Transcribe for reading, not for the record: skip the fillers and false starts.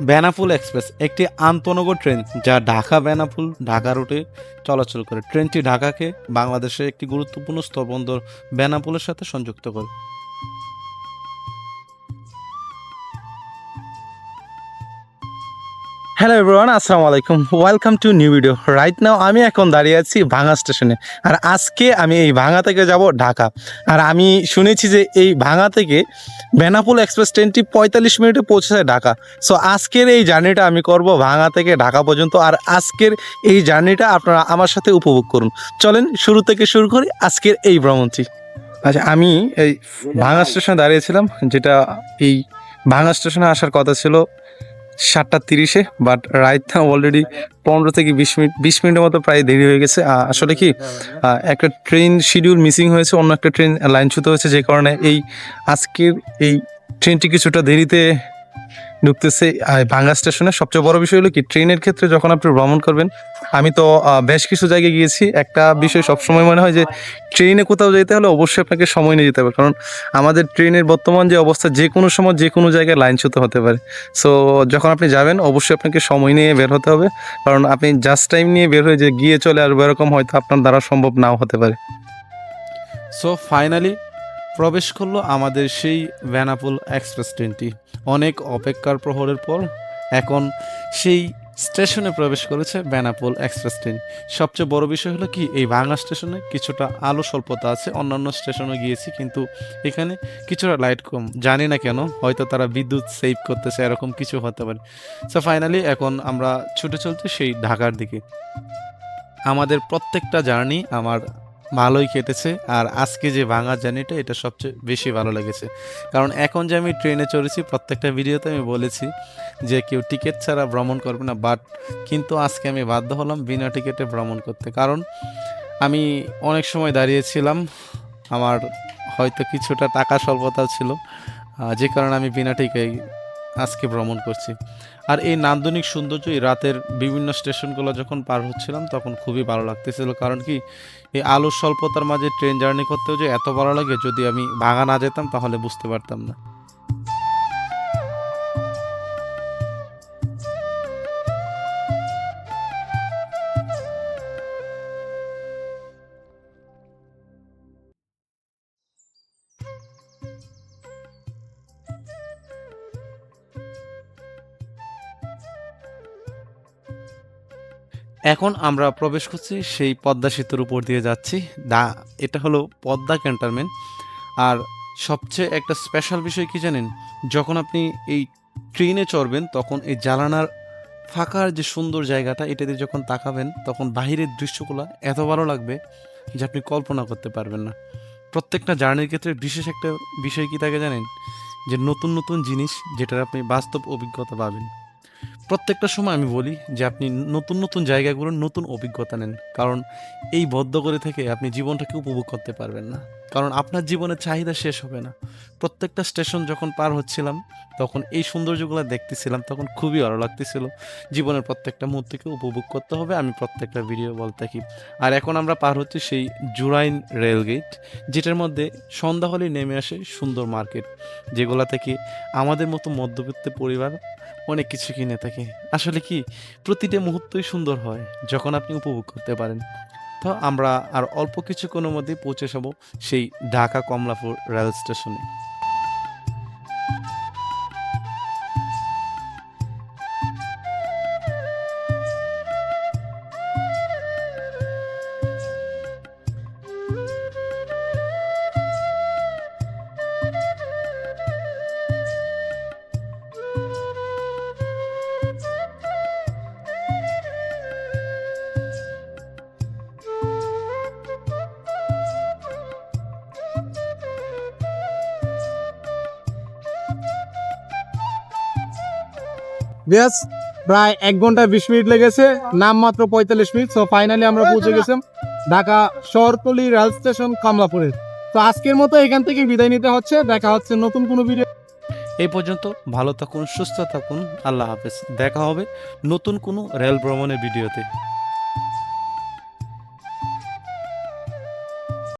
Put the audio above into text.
Benapole express একটি আন্তনগর train যা ঢাকা বেনাপোল ঢাকা রুটে চলাচল করে। ট্রেনটি ঢাকাকে বাংলাদেশের একটি গুরুত্বপূর্ণ স্থলবন্দর বেনাপোলের সাথে সংযুক্ত করে। হ্যালো এভরিওয়ান, আসসালামু আলাইকুম, welcome to new video. Right now আমি এখন দাঁড়িয়ে আছি ভাঙা স্টেশনে। আর আজকে আমি এই ভাঙা থেকে যাব ঢাকা। আর আমি শুনেছি যে এই ভাঙা থেকে বেনাপোল এক্সপ্রেস ট্রেনটি 45 মিনিটে পৌঁছে যায় ঢাকা। সো আজকের এই জার্নিটা আমি করব ভাঙা থেকে ঢাকা পর্যন্ত। আর আজকের এই জার্নিটা আপনারা আমার সাথে উপভোগ করুন। চলেন শুরু থেকে শুরু করি আজকের এই ভ্রমণটি। আচ্ছা, আমি এই ভাঙা স্টেশনে দাঁড়িয়েছিলাম, যেটা এই ভাঙা স্টেশনে আসার কথা ছিল 7:30, বাট রাইট নাও অলরেডি 15 থেকে 20 মিনিটের মতো প্রায় দেরি হয়ে গেছে। আসলে কি একটা ট্রেন শিডিউল মিসিং হয়েছে, অন্য একটা ট্রেন লাইনচ্যুত হয়েছে, যে কারণে এই আজকের এই ট্রেনটি কিছুটা দেরিতে ঢুকতেছে ভাঙ্গা স্টেশনে। সবচেয়ে বড় বিষয় হলো কি, ট্রেনের ক্ষেত্রে যখন আপনি ভ্রমণ করবেন, আমি তো বেশ কিছু জায়গায় গিয়েছি, একটা বিষয় সবসময় মনে হয় যে ট্রেনে কোথাও যেতে হলে অবশ্যই আপনাকে সময় নিয়ে যেতে হবে, কারণ আমাদের ট্রেনের বর্তমান যে অবস্থা, যে কোনো সময় যে কোনো জায়গায় লাইনচ্যুত হতে পারে। সো যখন আপনি যাবেন অবশ্যই আপনাকে সময় নিয়ে বের হতে হবে, কারণ আপনি জাস্ট টাইম নিয়ে বের হয়ে যে গিয়ে চলে আসবো এরকম হয়তো আপনার দ্বারা সম্ভব নাও হতে পারে। সো ফাইনালি প্রবেশ করলো আমাদের সেই বেনাপোল এক্সপ্রেস ট্রেনটি। অনেক অপেক্ষার প্রহরের পর এখন সেই স্টেশনে প্রবেশ করেছে বেনাপোল এক্সপ্রেস ট্রেন। সবচেয়ে বড় বিষয় হলো কি, এই ভাঙা স্টেশনে কিছুটা আলো স্বল্পতা আছে। অন্যান্য স্টেশনে গিয়েছি কিন্তু এখানে কিছুটা লাইট কম, জানি না কেন, হয়তো তারা বিদ্যুৎ সেভ করতেছে, এরকম কিছু হতে পারে। সো ফাইনালি এখন আমরা ছুটে চলছি সেই ঢাকার দিকে। আমাদের প্রত্যেকটা জার্নি আমার ভালোই কেটেছে, আর আজকে যে ভাঙা জার্নিটা এটা সবচেয়ে বেশি ভালো লেগেছে। কারণ এখন যে আমি ট্রেনে চড়েছি, প্রত্যেকটা ভিডিওতে আমি বলেছি যে কেউ টিকিট ছাড়া ভ্রমণ করবে না, বাট কিন্তু আজকে আমি বাধ্য হলাম বিনা টিকিটে ভ্রমণ করতে। কারণ আমি অনেক সময় দাঁড়িয়েছিলাম, আমার হয়তো কিছুটা টাকা স্বল্পতাও ছিল, যে কারণে আমি বিনা টিকিটে আজকে ভ্রমণ করছি। আর এই নান্দনিক সৌন্দর্য, এই রাতের বিভিন্ন স্টেশনগুলো যখন পার হচ্ছিলাম তখন খুবই ভালো লাগতেছিল। কারণ কি, এই আলোর স্বল্পতার মাঝে ট্রেন জার্নি করতেও যে এত ভালো লাগে, যদি আমি ভাঙা না যেতাম তাহলে বুঝতে পারতাম না। এখন আমরা প্রবেশ করছি সেই পদ্মা সেতুর উপর দিয়ে যাচ্ছি। দা এটা হলো পদ্মা ক্যান্টনমেন্ট। আর সবচেয়ে একটা স্পেশাল বিষয় কি জানেন, যখন আপনি এই ট্রেনে চড়বেন তখন এই জানালার ফাঁকার যে সুন্দর জায়গাটা, এটা দিয়ে যখন তাকাবেন তখন বাহিরের দৃশ্যগুলো এত ভালো লাগবে যে আপনি কল্পনা করতে পারবেন না। প্রত্যেকটা জার্নির ক্ষেত্রে বিশেষ একটা বিষয় কি থাকে জানেন, যে নতুন নতুন জিনিস যেটার আপনি বাস্তব অভিজ্ঞতা পাবেন। প্রত্যেকটা সময় আমি বলি যে আপনি নতুন নতুন জায়গাগুলোর নতুন অভিজ্ঞতা নেন, কারণ এই বদ্ধ থেকে আপনি জীবনটাকে উপভোগ করতে পারবেন না, কারণ আপনার জীবনের চাহিদা শেষ হবে না। প্রত্যেকটা স্টেশন যখন পার হচ্ছিলাম তখন এই সৌন্দর্যগুলো দেখতেছিলাম, তখন খুবই ভালো লাগতেছিল। জীবনের প্রত্যেকটা মুহূর্তকে উপভোগ করতে হবে, আমি প্রত্যেকটা ভিডিও বলতে থাকি। আর এখন আমরা পার হচ্ছি সেই জুরাইন রেলগেট, যেটার মধ্যে সন্ধ্যা হলে নেমে আসে সুন্দর মার্কেট, যেগুলো থেকে আমাদের মতো মধ্যবিত্ত পরিবার অনেক কিছু কিনে থাকে। আসলে কি, প্রতিটা মুহূর্তই সুন্দর হয় যখন আপনি উপভোগ করতে পারেন। তো আমরা আর অল্প কিছুক্ষণের মধ্যেই পৌঁছে যাব সেই ঢাকা কমলাপুর রেল স্টেশনে। বেশ, প্রায় 1 ঘন্টা 20 মিনিট লেগেছে, নাম মাত্র 45 মিনিট। সো ফাইনালি আমরা পৌঁছে গেছিলাম ঢাকা শহরতলি রেল স্টেশন কমলাপুরে। তো আজকের মতো এখান থেকে বিদায় নিতে হচ্ছে, দেখা হচ্ছে নতুন কোনো ভিডিও। এই পর্যন্ত ভালো থাকুন, সুস্থ থাকুন, আল্লাহ হাফেজ। দেখা হবে নতুন কোনো রেল ভ্রমণের ভিডিওতে।